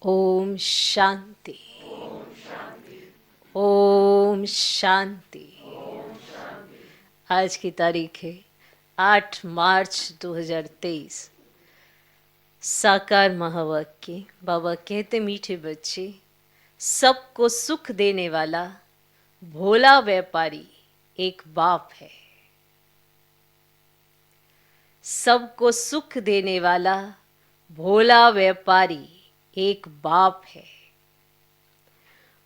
ओम शांति। ओम शांति। आज की तारीख है 8 मार्च 2023। साकार महावाक्य। बाबा कहते, मीठे बच्चे, सबको सुख देने वाला भोला व्यापारी एक बाप है। सबको सुख देने वाला भोला व्यापारी एक बाप है।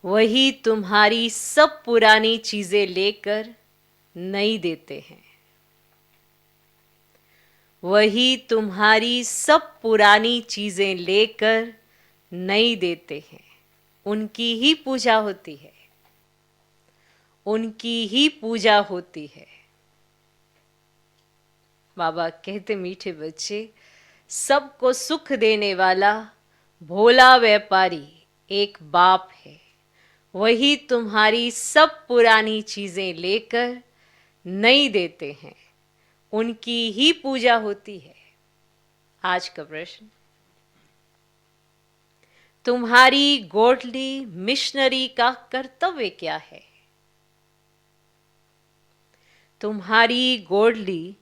वही तुम्हारी सब पुरानी चीजें लेकर नई देते हैं। वही तुम्हारी सब पुरानी चीजें लेकर नई देते हैं। उनकी ही पूजा होती है। उनकी ही पूजा होती है। बाबा कहते, मीठे बच्चे, सबको सुख देने वाला भोला व्यापारी एक बाप है। वही तुम्हारी सब पुरानी चीजें लेकर नई देते हैं। उनकी ही पूजा होती है। आज का प्रश्न, तुम्हारी गॉडली मिशनरी का कर्तव्य क्या है? तुम्हारी गॉडली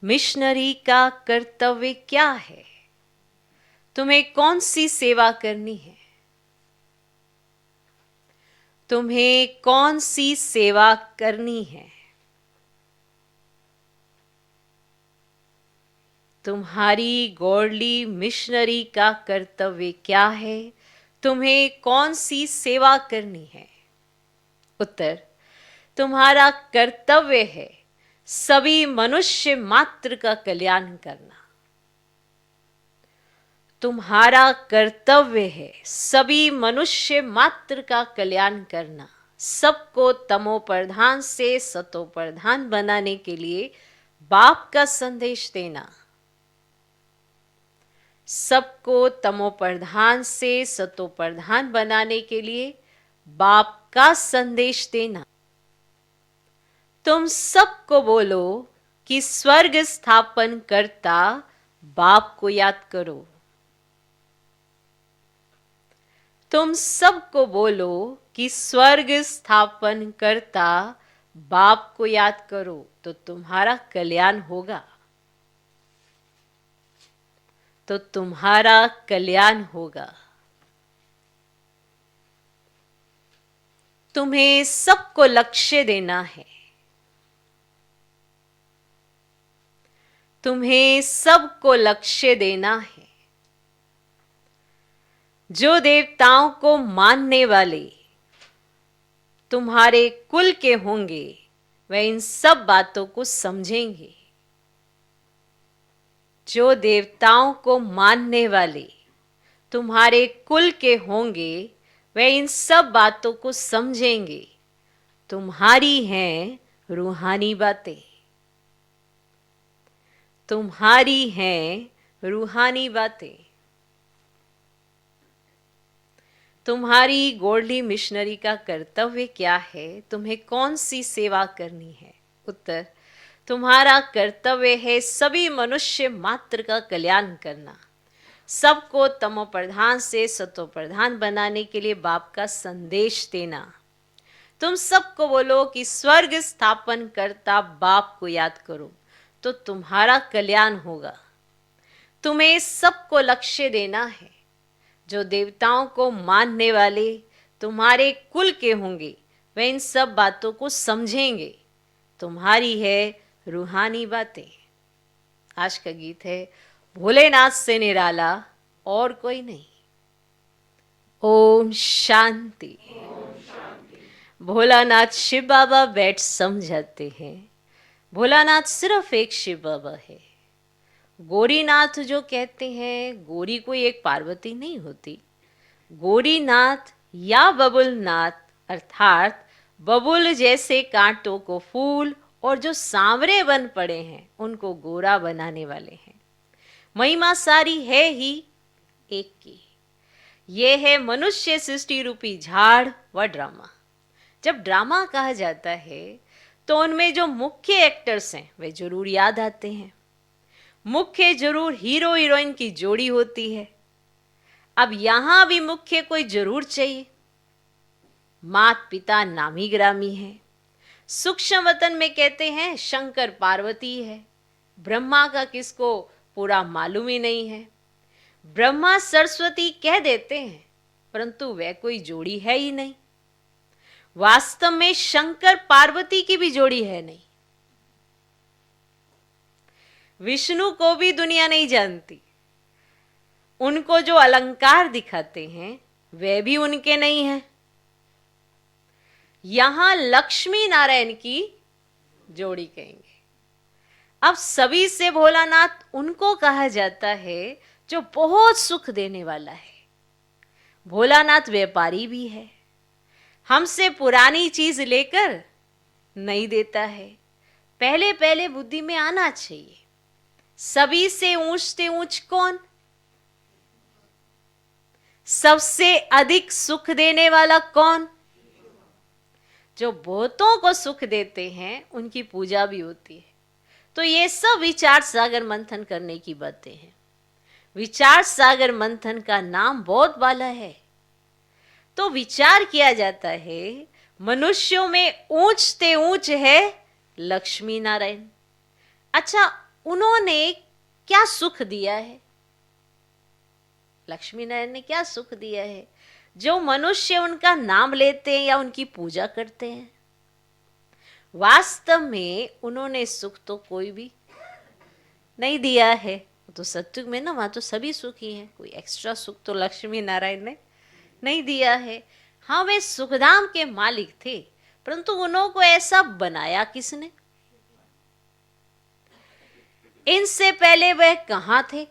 मिशनरी का कर्तव्य क्या है? तुम्हें कौन सी सेवा करनी है? तुम्हें कौन सी सेवा करनी है? तुम्हारी गॉडली मिशनरी का कर्तव्य क्या है? तुम्हें कौन सी सेवा करनी है? उत्तर, तुम्हारा कर्तव्य है सभी मनुष्य मात्र का कल्याण करना। तुम्हारा कर्तव्य है सभी मनुष्य मात्र का कल्याण करना। सबको तमो प्रधान से सतो प्रधान बनाने के लिए बाप का संदेश देना। सबको तमो प्रधान से सतो प्रधान बनाने के लिए बाप का संदेश देना। तुम सबको बोलो कि स्वर्ग स्थापन करता बाप को याद करो। तुम सबको बोलो कि स्वर्ग स्थापन करता बाप को याद करो, तो तुम्हारा कल्याण होगा। तो तुम्हारा कल्याण होगा। तुम्हें सबको लक्ष्य देना है। तुम्हें सबको लक्ष्य देना है। जो देवताओं को मानने वाले तुम्हारे कुल के होंगे, वे इन सब बातों को समझेंगे। जो देवताओं को मानने वाले तुम्हारे कुल के होंगे, वे इन सब बातों को समझेंगे। तुम्हारी हैं रूहानी बातें। तुम्हारी हैं रूहानी बातें। तुम्हारी गॉडली मिशनरी का कर्तव्य क्या है? तुम्हें कौन सी सेवा करनी है? उत्तर, तुम्हारा कर्तव्य है सभी मनुष्य मात्र का कल्याण करना। सबको तमो प्रधान से सतो प्रधान बनाने के लिए बाप का संदेश देना। तुम सबको बोलो कि स्वर्ग स्थापन करता बाप को याद करो, तो तुम्हारा कल्याण होगा। तुम्हें सबको लक्ष्य देना है। जो देवताओं को मानने वाले तुम्हारे कुल के होंगे, वे इन सब बातों को समझेंगे। तुम्हारी है रूहानी बातें। आज का गीत है, भोलेनाथ से निराला और कोई नहीं। ओम शांति। भोलानाथ शिव बाबा बैठ समझाते हैं। भोलानाथ सिर्फ एक शिव बाबा है। गौरीनाथ जो कहते हैं, गौरी कोई एक पार्वती नहीं होती। गौरीनाथ या बबुलनाथ अर्थात बबुल जैसे कांटों को फूल और जो सांवरे बन पड़े हैं उनको गोरा बनाने वाले हैं। महिमा सारी है ही एक की। यह है मनुष्य सृष्टि रूपी झाड़ व ड्रामा। जब ड्रामा कहा जाता है तो उनमें जो मुख्य एक्टर्स हैं वे जरूर याद आते हैं। मुख्य जरूर हीरो हीरोइन की जोड़ी होती है। अब यहां भी मुख्य कोई जरूर चाहिए। मात पिता नामी ग्रामी है। सूक्ष्म वतन में कहते हैं शंकर पार्वती है। ब्रह्मा का किसको पूरा मालूम ही नहीं है। ब्रह्मा सरस्वती कह देते हैं, परंतु वह कोई जोड़ी है ही नहीं। वास्तव में शंकर पार्वती की भी जोड़ी है नहीं। विष्णु को भी दुनिया नहीं जानती। उनको जो अलंकार दिखाते हैं वे भी उनके नहीं हैं। यहां लक्ष्मी नारायण की जोड़ी कहेंगे। अब सभी से भोलानाथ उनको कहा जाता है जो बहुत सुख देने वाला है। भोलानाथ व्यापारी भी है। हमसे पुरानी चीज लेकर नहीं देता है। पहले पहले बुद्धि में आना चाहिए, सभी से ऊंचते ऊंच कौन? सबसे अधिक सुख देने वाला कौन? जो बहुतों को सुख देते हैं उनकी पूजा भी होती है। तो ये सब विचार सागर मंथन करने की बातें हैं। विचार सागर मंथन का नाम बहुत वाला है। तो विचार किया जाता है मनुष्यों में ऊंचते ऊंच है लक्ष्मी नारायण। अच्छा, उन्होंने क्या सुख दिया है? लक्ष्मी नारायण ने क्या सुख दिया है जो मनुष्य उनका नाम लेते हैं या उनकी पूजा करते हैं? वास्तव में उन्होंने सुख तो कोई भी नहीं दिया है। तो सत्युग में ना, वहां तो सभी सुखी हैं। कोई एक्स्ट्रा सुख तो लक्ष्मी नारायण ने नहीं दिया है। हाँ, वे सुखधाम के मालिक थे, परंतु उनको ऐसा बनाया किसने? इनसे पहले वह कहां थे?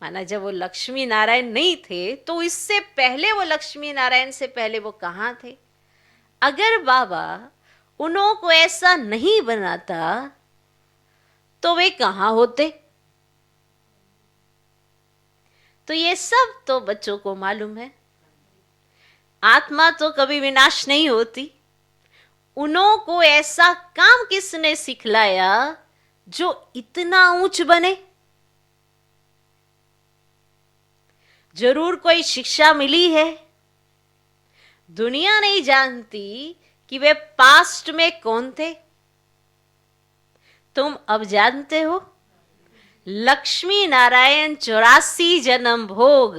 माना जब वो लक्ष्मी नारायण नहीं थे तो इससे पहले वो लक्ष्मी नारायण से पहले वो कहां थे? अगर बाबा उनको ऐसा नहीं बनाता तो वे कहां होते? तो ये सब तो बच्चों को मालूम है। आत्मा तो कभी विनाश नहीं होती। उनको ऐसा काम किसने सिखलाया जो इतना ऊंच बने? जरूर कोई शिक्षा मिली है। दुनिया नहीं जानती कि वे पास्ट में कौन थे। तुम अब जानते हो। लक्ष्मी नारायण 84 जन्म भोग,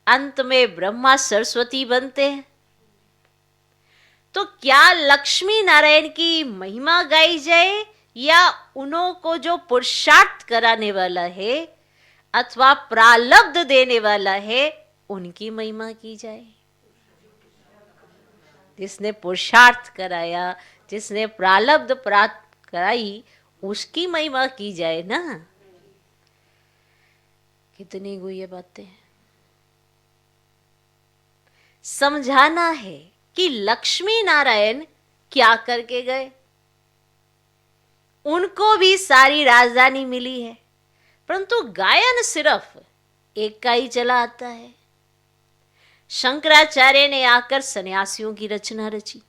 अंत में ब्रह्मा सरस्वती बनते हैं। तो क्या लक्ष्मी नारायण की महिमा गाई जाए या उनको जो पुरुषार्थ कराने वाला है अथवा प्रारब्ध देने वाला है उनकी महिमा की जाए? जिसने पुरुषार्थ कराया, जिसने प्रारब्ध प्राप्त कराई, उसकी महिमा की जाए ना। कितनी गुह्य बातें हैं। समझाना है कि लक्ष्मी नारायण क्या करके गए। उनको भी सारी राजधानी मिली है, परंतु गायन सिर्फ एक का ही चला आता है। शंकराचार्य ने आकर सन्यासियों की रचना रची,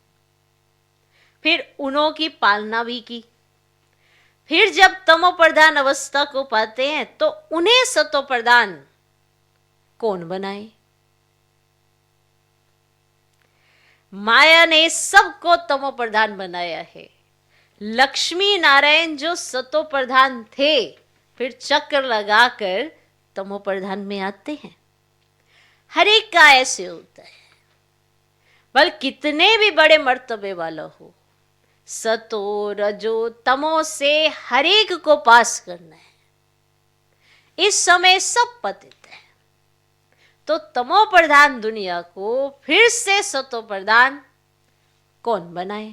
फिर उन्हों की पालना भी की। फिर जब तमो प्रधान अवस्था को पाते हैं तो उन्हें सतो प्रधान कौन बनाए? माया ने सबको तमो प्रधान बनाया है। लक्ष्मी नारायण जो सतो प्रधान थे, फिर चक्र लगाकर तमो प्रधान में आते हैं। हर एक का ऐसे होता है। बल कितने भी बड़े मर्तबे वाला हो, सतो रजो तमो से हर एक को पास करना है। इस समय सब पतित है, तो तमो प्रधान दुनिया को फिर से सतो प्रधान कौन बनाए?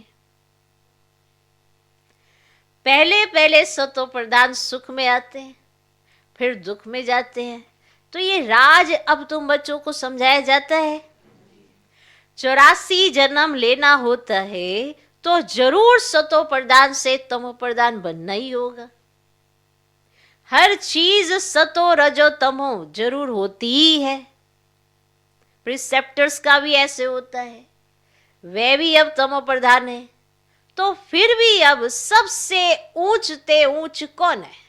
पहले पहले सतो प्रधान सुख में आते हैं, फिर दुख में जाते हैं। तो ये राज अब तुम बच्चों को समझाया जाता है। 84 जन्म लेना होता है तो जरूर सतो प्रधान से तमो प्रधान बनना ही होगा। हर चीज सतो रजो तमो जरूर होती ही है। प्रिसेप्टर्स का भी ऐसे होता है, वे भी अब तमो प्रधान है। तो फिर भी अब सबसे ऊंचते ऊंच कौन है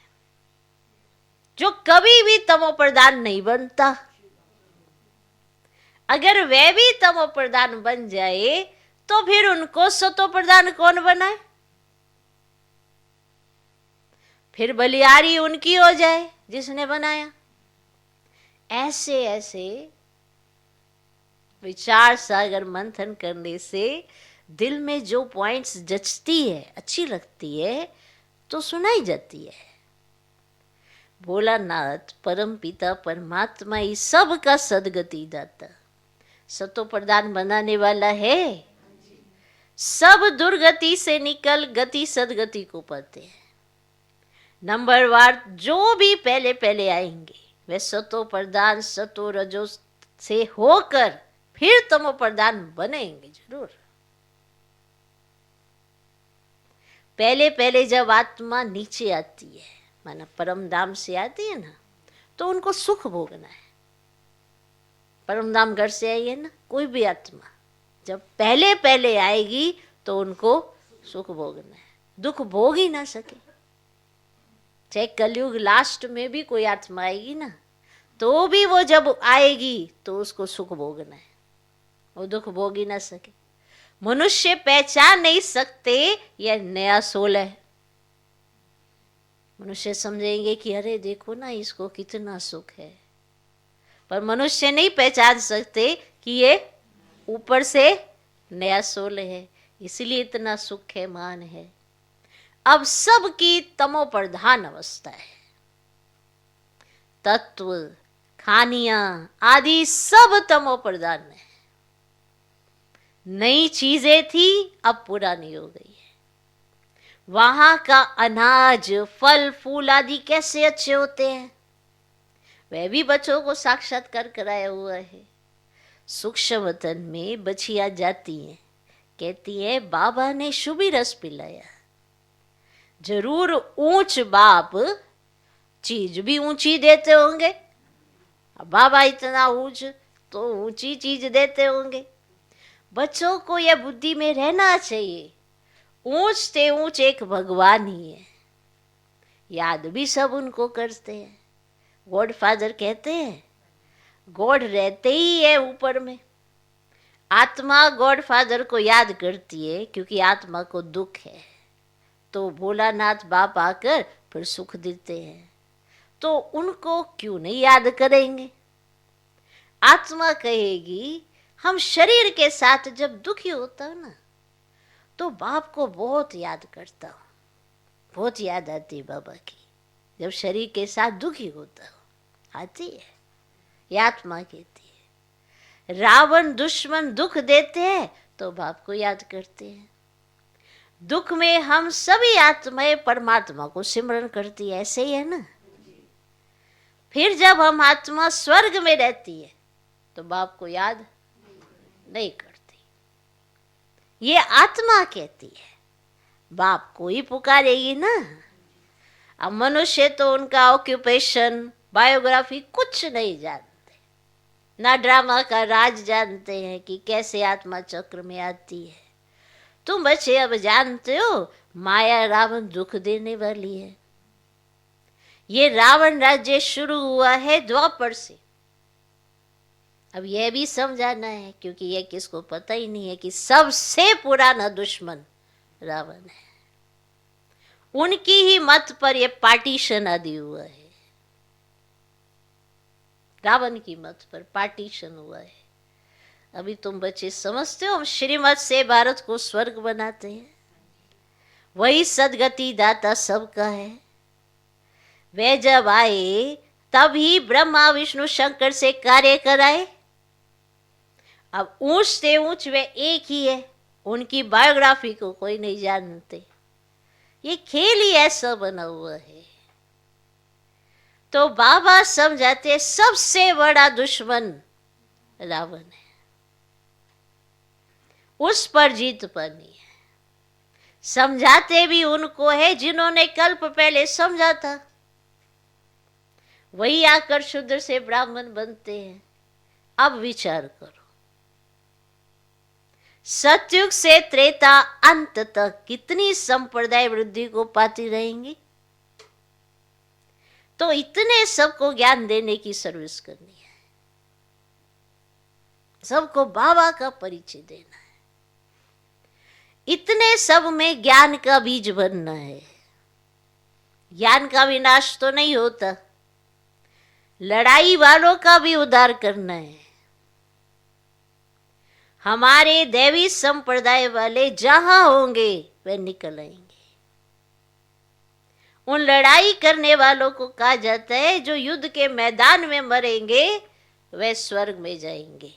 जो कभी भी तमो प्रधान नहीं बनता? अगर वे भी तमो प्रधान बन जाए तो फिर उनको सतो प्रधान कौन बनाए? फिर बलियारी उनकी हो जाए जिसने बनाया। ऐसे ऐसे विचार सागर मंथन करने से दिल में जो पॉइंट्स जचती है, अच्छी लगती है, तो सुनाई जाती है। भोलानाथ परम पिता परमात्मा ही सबका सदगति दाता, सतो प्रदान बनाने वाला है। सब दुर्गति से निकल गति सदगति को पाते हैं। नंबरवार जो भी पहले पहले आएंगे वे सतो प्रदान सतो रजो से होकर फिर तमो प्रदान बनेंगे जरूर। पहले पहले जब आत्मा नीचे आती है, माना परम धाम से आती है ना, तो उनको सुख भोगना है। परम धाम घर से आई है ना, कोई भी आत्मा जब पहले पहले आएगी तो उनको सुख भोगना है, दुख भोग ही ना सके। चाहे कलयुग लास्ट में भी कोई आत्मा आएगी ना, तो भी वो जब आएगी तो उसको सुख भोगना है, वो दुख भोग ही ना सके। मनुष्य पहचान नहीं सकते यह नया सोल है। मनुष्य समझेंगे कि अरे देखो ना इसको कितना सुख है, पर मनुष्य नहीं पहचान सकते कि ये ऊपर से नया सोल है, इसलिए इतना सुख है, मान है। अब सबकी तमो प्रधान अवस्था है। तत्व खानियां आदि सब तमो प्रधान है। नई चीजें थी अब पुरानी हो गई है। वहां का अनाज फल फूल आदि कैसे अच्छे होते हैं, वह भी बच्चों को साक्षात्कार कराया हुआ है। सूक्ष्म वतन में बछिया जाती हैं, कहती है बाबा ने शुभी रस पिलाया। जरूर ऊंच बाप चीज भी ऊंची देते होंगे, बाबा इतना ऊंच तो ऊंची चीज देते होंगे। बच्चों को यह बुद्धि में रहना चाहिए, ऊंच से ऊंच एक भगवान ही है। याद भी सब उनको करते हैं। गॉड फादर कहते हैं गॉड रहते ही है ऊपर में। आत्मा गॉड फादर को याद करती है क्योंकि आत्मा को दुख है, तो भोलानाथ बाप आकर फिर सुख देते हैं, तो उनको क्यों नहीं याद करेंगे। आत्मा कहेगी हम शरीर के साथ जब दुखी होता हूं ना, तो बाप को बहुत याद करता हूं, बहुत याद आती है बाबा की। जब शरीर के साथ दुखी होता हूं, आती है, ये आत्मा कहती है। रावण दुश्मन दुख देते हैं तो बाप को याद करते हैं। दुख में हम सभी आत्माएं परमात्मा को सिमरन करती है, ऐसे ही है ना। फिर जब हम आत्मा स्वर्ग में रहती है तो बाप को याद नहीं करती। ये आत्मा कहती है बाप को ही पुकारेगी ना। अब मनुष्य तो उनका ऑक्यूपेशन बायोग्राफी कुछ नहीं जानते, ना ड्रामा का राज जानते हैं कि कैसे आत्मा चक्र में आती है। तुम बच्चे अब जानते हो माया रावण दुख देने वाली है। ये रावण राज्य शुरू हुआ है द्वापर से। अब यह भी समझाना है क्योंकि यह किसको पता ही नहीं है कि सबसे पुराना दुश्मन रावण है। उनकी ही मत पर यह पार्टीशन आदि हुआ है। रावण की मत पर पार्टीशन हुआ है। अभी तुम बच्चे समझते हो हम श्रीमत से भारत को स्वर्ग बनाते हैं। वही सदगति दाता सबका है। वे जब आए तब ही ब्रह्मा विष्णु शंकर से कार्य कराए। अब ऊंच से ऊंच वे एक ही है, उनकी बायोग्राफी को कोई नहीं जानते। ये खेल ही ऐसा बना हुआ है। तो बाबा समझाते सबसे बड़ा दुश्मन रावण है, उस पर जीत पानी है। समझाते भी उनको है जिन्होंने कल्प पहले समझा था। वही आकर शूद्र से ब्राह्मण बनते हैं। अब विचार करो, सतयुग से त्रेता अंत तक कितनी संप्रदाय वृद्धि को पाती रहेंगी। तो इतने सबको ज्ञान देने की सर्विस करनी है। सबको बाबा का परिचय देना है। इतने सब में ज्ञान का बीज बनना है। ज्ञान का विनाश तो नहीं होता, लड़ाई वालों का भी उद्धार करना है। हमारे दैवी संप्रदाय वाले जहां होंगे वे निकल आएंगे। उन लड़ाई करने वालों को कहा जाता है जो युद्ध के मैदान में मरेंगे वे स्वर्ग में जाएंगे।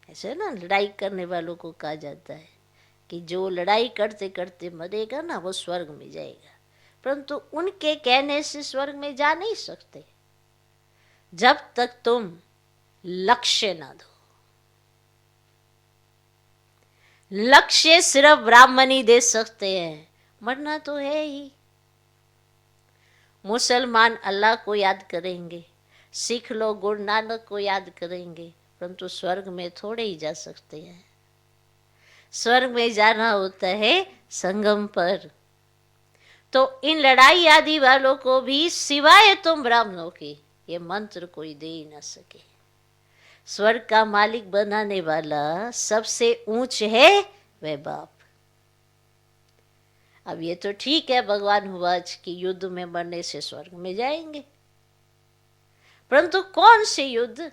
ऐसे ना, लड़ाई करने वालों को कहा जाता है कि जो लड़ाई करते करते मरेगा ना वो स्वर्ग में जाएगा। परंतु उनके कहने से स्वर्ग में जा नहीं सकते जब तक तुम लक्ष्य ना दो। लक्ष्य सिर्फ ब्राह्मण ही दे सकते हैं, मरना तो है ही। मुसलमान अल्लाह को याद करेंगे, सिख लोग गुरु नानक को याद करेंगे, परंतु स्वर्ग में थोड़े ही जा सकते हैं। स्वर्ग में जाना होता है संगम पर। तो इन लड़ाई आदि वालों को भी सिवाय तुम ब्राह्मणों के ये मंत्र कोई दे ही ना सके। स्वर्ग का मालिक बनाने वाला सबसे ऊंच है वह बाप। अब ये तो ठीक है, भगवान हुआ कि युद्ध में मरने से स्वर्ग में जाएंगे, परंतु कौन से युद्ध?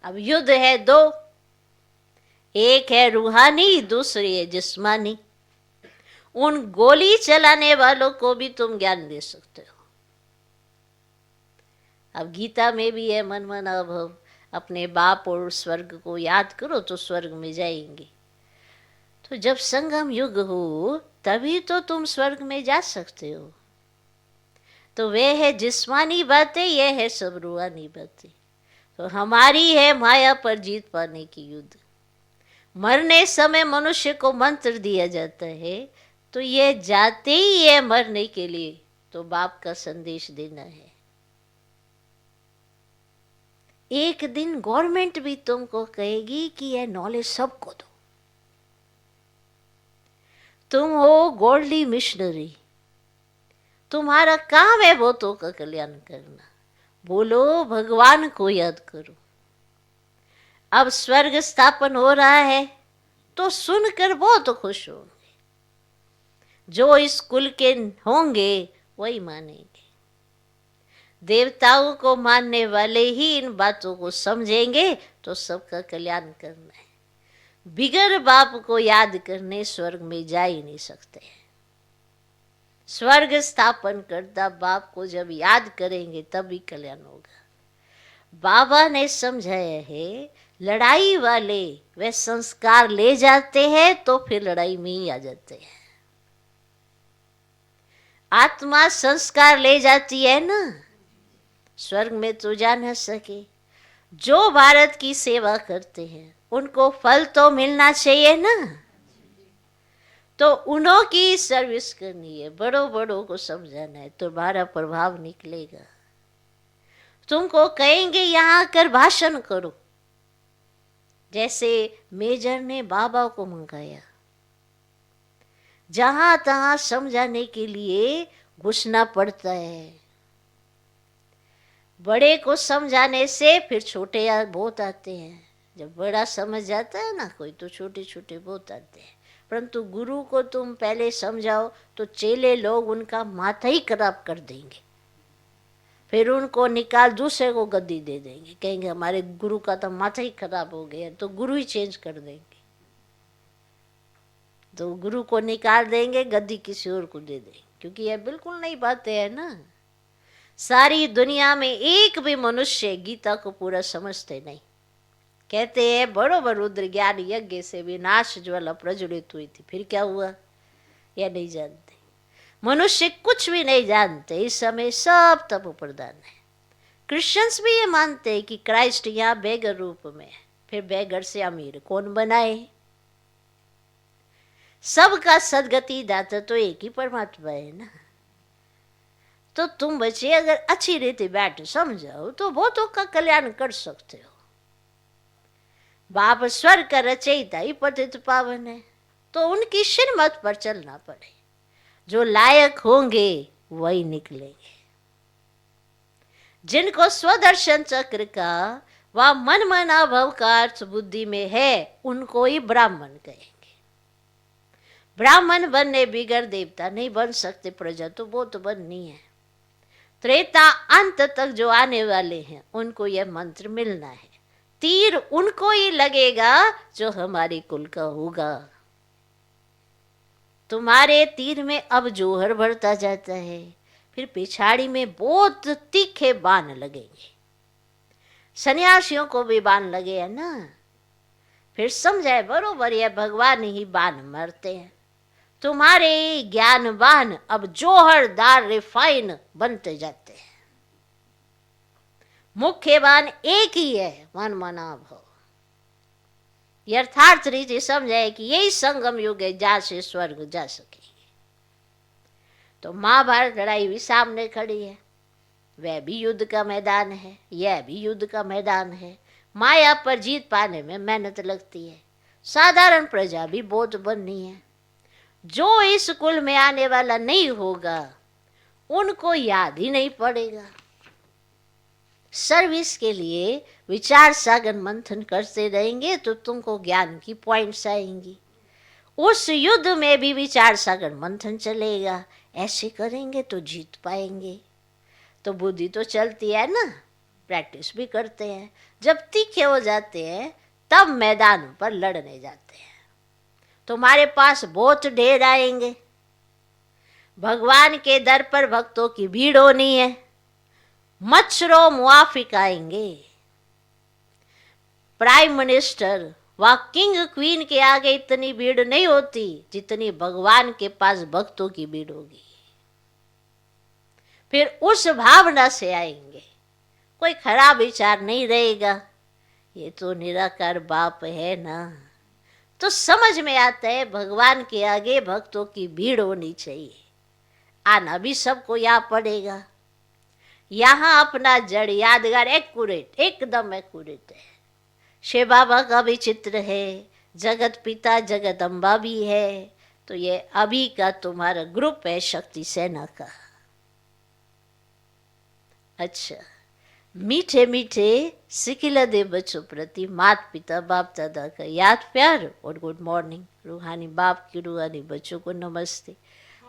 अब युद्ध है दो, एक है रूहानी, दूसरी है जिस्मानी। उन गोली चलाने वालों को भी तुम ज्ञान दे सकते हो। अब गीता में भी है मन मना भव, अपने बाप और स्वर्ग को याद करो तो स्वर्ग में जाएंगे। तो जब संगम युग हो तभी तो तुम स्वर्ग में जा सकते हो। तो वे है जिस्मानी बातें, ये है सब रूहानी बातें। तो हमारी है माया पर जीत पाने की युद्ध। मरने समय मनुष्य को मंत्र दिया जाता है, तो ये जाते ही है मरने के लिए, तो बाप का संदेश देना है। एक दिन गवर्नमेंट भी तुमको कहेगी कि यह नॉलेज सबको दो। तुम हो गोल्डी मिशनरी, तुम्हारा काम है बहुतों का कल्याण करना। बोलो भगवान को याद करो। अब स्वर्ग स्थापन हो रहा है तो सुनकर बहुत खुश होंगे। जो इस कुल के होंगे वही मानेंगे। देवताओं को मानने वाले ही इन बातों को समझेंगे तो सबका कल्याण करना है। बिगर बाप को याद करने स्वर्ग में जा ही नहीं सकते। स्वर्ग स्थापन करता बाप को जब याद करेंगे तभी कल्याण होगा। बाबा ने समझाया है, लड़ाई वाले वे संस्कार ले जाते हैं तो फिर लड़ाई में ही आ जाते हैं। आत्मा संस्कार ले जाती है ना, स्वर्ग में तो जा न सके। जो भारत की सेवा करते हैं उनको फल तो मिलना चाहिए ना, तो उन्हों की सर्विस करनी है। बड़ों बड़ों को समझाना है, तुम्हारा प्रभाव निकलेगा। तुमको कहेंगे यहाँ आकर भाषण करो, जैसे मेजर ने बाबा को मंगाया। जहां तहां समझाने के लिए घुसना पड़ता है। बड़े को समझाने से फिर छोटे बहुत आते हैं। जब बड़ा समझ जाता है ना कोई, तो छोटे छोटे बहुत आते हैं। परंतु गुरु को तुम पहले समझाओ तो चेले लोग उनका माथा ही खराब कर देंगे। फिर उनको निकाल दूसरे को गद्दी दे देंगे, कहेंगे हमारे गुरु का तो माथा ही खराब हो गया, तो गुरु ही चेंज कर देंगे। तो गुरु को निकाल देंगे, गद्दी किसी और को दे देंगे, क्योंकि यह बिल्कुल नई बातें है ना। सारी दुनिया में एक भी मनुष्य गीता को पूरा समझते नहीं। कहते हैं बड़ो रुद्र ज्ञान यज्ञ से विनाश ज्वाला प्रज्वलित हुई थी, फिर क्या हुआ यह नहीं जानते। मनुष्य कुछ भी नहीं जानते। इस समय सब तप प्रधान है। क्रिश्चियंस भी ये मानते हैं कि क्राइस्ट यहाँ बेगर रूप में है, फिर बेगर से अमीर कौन बनाए। सबका सदगति दाता तो एक ही परमात्मा है ना। तो तुम बच्चे अगर अच्छी रीति बैठ समझाओ तो बहुतों का कल्याण कर सकते हो। बाप स्वर्ग का रचयिता ही पतित पावन है, तो उनकी श्रीमत पर चलना पड़े। जो लायक होंगे वही निकलेंगे। जिनको स्वदर्शन चक्र का वह मन मना भव का अर्थ बुद्धि में है, उनको ही ब्राह्मण कहेंगे। ब्राह्मण बनने बिगड़ देवता नहीं बन सकते, प्रजा तो वो तो बननी है। त्रेता अंत तक जो आने वाले हैं उनको यह मंत्र मिलना है। तीर उनको ही लगेगा जो हमारे कुल का होगा। तुम्हारे तीर में अब जोहर बढ़ता जाता है, फिर पिछाड़ी में बहुत तीखे बाण लगेंगे। सन्यासियों को भी बाण लगे है ना, फिर समझाए बरोबर ये भगवान ही बाण मारते हैं। तुम्हारे ज्ञानवान अब जोहरदार रिफाइन बनते जाते हैं। मुख्य बाण एक ही है, मन मना भव। यथार्थ रीति समझाए कि यही संगम युग है जहां से स्वर्ग जा सकेंगे। तो महाभारत लड़ाई भी सामने खड़ी है, वह भी युद्ध का मैदान है, यह भी युद्ध का मैदान है। माया पर जीत पाने में मेहनत लगती है, साधारण प्रजा भी बहुत बननी है। जो इस कुल में आने वाला नहीं होगा उनको याद ही नहीं पड़ेगा। सर्विस के लिए विचार सागर मंथन करते रहेंगे तो तुमको ज्ञान की पॉइंट्स आएंगी। उस युद्ध में भी विचार सागर मंथन चलेगा, ऐसे करेंगे तो जीत पाएंगे। तो बुद्धि तो चलती है ना, प्रैक्टिस भी करते हैं। जब तीखे हो जाते हैं तब मैदान पर लड़ने जाते हैं। तुम्हारे पास बहुत ढेर आएंगे। भगवान के दर पर भक्तों की भीड़ होनी है, मच्छरों मुआफिक आएंगे। प्राइम मिनिस्टर व किंग क्वीन के आगे इतनी भीड़ नहीं होती जितनी भगवान के पास भक्तों की भीड़ होगी। फिर उस भावना से आएंगे, कोई खराब विचार नहीं रहेगा, ये तो निराकार बाप है ना। तो समझ में आता है भगवान के आगे भक्तों की भीड़ होनी चाहिए। आना भी सबको यहाँ पड़ेगा। यहाँ अपना जड़ यादगार एक्यूरेट, एकदम एक्यूरेट है। शिव बाबा का भी चित्र है, जगत पिता जगत अम्बा भी है। तो ये अभी का तुम्हारा ग्रुप है शक्ति सेना का। अच्छा, मीठे मीठे सिकिला दे बच्चों प्रति माता पिता बाप दादा का याद प्यार और गुड मॉर्निंग। रूहानी बाप की रूहानी बच्चों को नमस्ते।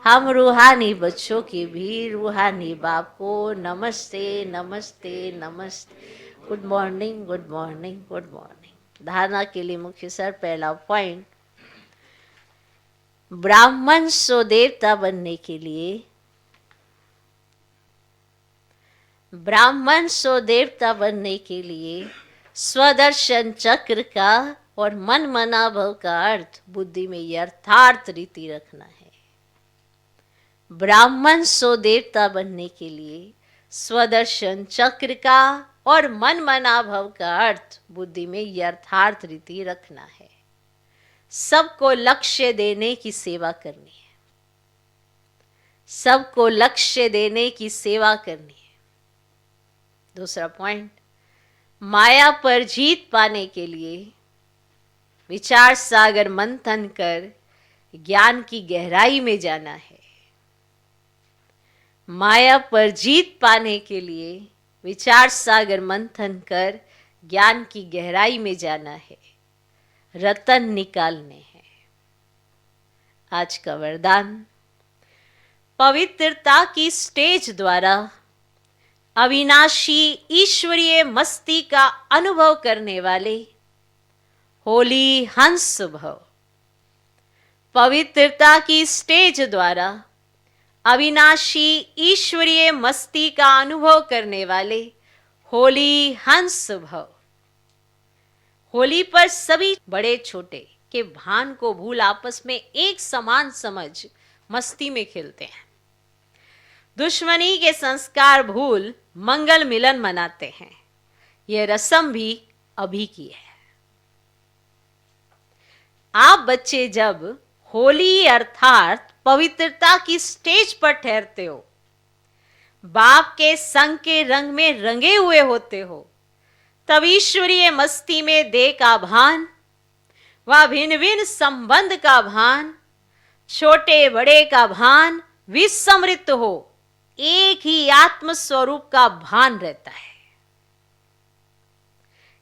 हम रूहानी बच्चों की भी रूहानी बाप को नमस्ते नमस्ते नमस्ते। Good morning good morning good morning. धारणा के लिए मुख्य सर पहला पॉइंट, ब्राह्मण सो देवता बनने के लिए, ब्राह्मण सो देवता बनने के लिए स्वदर्शन चक्र का और मन मना भव का अर्थ बुद्धि में यथार्थ रीति रखना है। ब्राह्मण सो देवता बनने के लिए स्वदर्शन चक्र का और मन मना भव का अर्थ बुद्धि में यथार्थ रीति रखना है। सबको लक्ष्य देने की सेवा करनी है, सबको लक्ष्य देने की सेवा करनी है। दूसरा पॉइंट, माया पर जीत पाने के लिए विचार सागर मंथन कर ज्ञान की गहराई में जाना है। माया पर जीत पाने के लिए विचार सागर मंथन कर ज्ञान की गहराई में जाना है, रतन निकालने हैं। आज का वरदान, पवित्रता की स्टेज द्वारा अविनाशी ईश्वरीय मस्ती का अनुभव करने वाले होली हंस भव। पवित्रता की स्टेज द्वारा अविनाशी ईश्वरीय मस्ती का अनुभव करने वाले होली हंस भव। होली पर सभी बड़े छोटे के भान को भूल आपस में एक समान समझ मस्ती में खेलते हैं। दुश्मनी के संस्कार भूल मंगल मिलन मनाते हैं। यह रस्म भी अभी की है। आप बच्चे जब होली अर्थात पवित्रता की स्टेज पर ठहरते हो, बाप के संग के रंग में रंगे हुए होते हो, तब ईश्वरीय मस्ती में देह का भान व भिन्न भिन्न संबंध का भान, छोटे बड़े का भान विस्मृत हो एक ही आत्म स्वरूप का भान रहता है।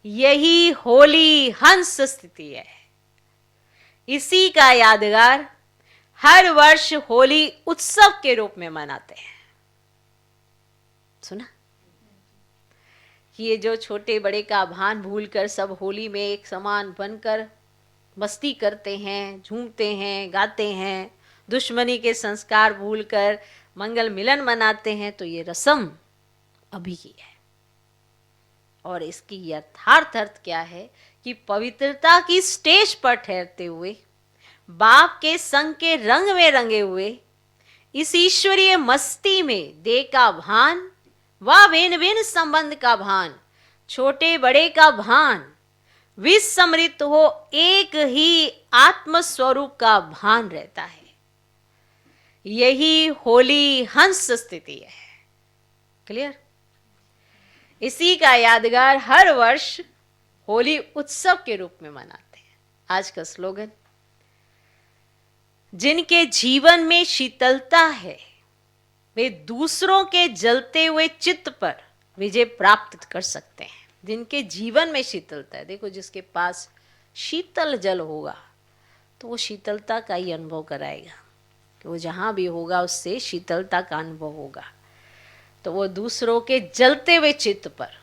यही होली हंस स्थिति है। इसी का यादगार हर वर्ष होली उत्सव के रूप में मनाते हैं। सुना कि ये जो छोटे बड़े का भान भूलकर सब होली में एक समान बनकर मस्ती करते हैं, झूमते हैं, गाते हैं, दुश्मनी के संस्कार भूलकर मंगल मिलन मनाते हैं, तो ये रस्म अभी की है। और इसकी यथार्थ अर्थ क्या है कि पवित्रता की स्टेज पर ठहरते हुए, बाप के संग के रंग में रंगे हुए, इस ईश्वरीय मस्ती में देह का भान व भिन्न भिन्न संबंध का भान, छोटे बड़े का भान, विस्मृत हो एक ही आत्म स्वरूप का भान रहता है। यही होली हंस स्थिति है। क्लियर? इसी का यादगार हर वर्ष होली उत्सव के रूप में मनाते हैं। आज का स्लोगन, जिनके जीवन में शीतलता है वे दूसरों के जलते हुए चित्त पर विजय प्राप्त कर सकते हैं। जिनके जीवन में शीतलता है, देखो जिसके पास शीतल जल होगा तो वो शीतलता का ही अनुभव कराएगा, कि वो जहाँ भी होगा उससे शीतलता का अनुभव होगा। तो वो दूसरों के जलते हुए चित्त पर,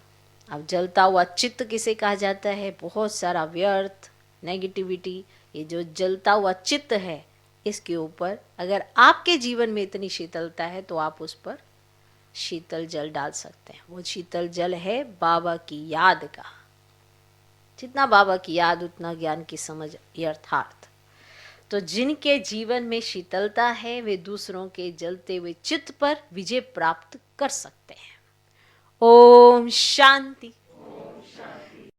अब जलता हुआ चित्त किसे कहा जाता है? बहुत सारा व्यर्थ, नेगेटिविटी, ये जो जलता हुआ चित्त है, इसके ऊपर अगर आपके जीवन में इतनी शीतलता है तो आप उस पर शीतल जल डाल सकते हैं। वो शीतल जल है बाबा की याद का। जितना बाबा की याद उतना ज्ञान की समझ, यथार्थ। तो जिनके जीवन में शीतलता है वे दूसरों के जलते हुए चित्त पर विजय प्राप्त कर सकते हैं। ओम शांति।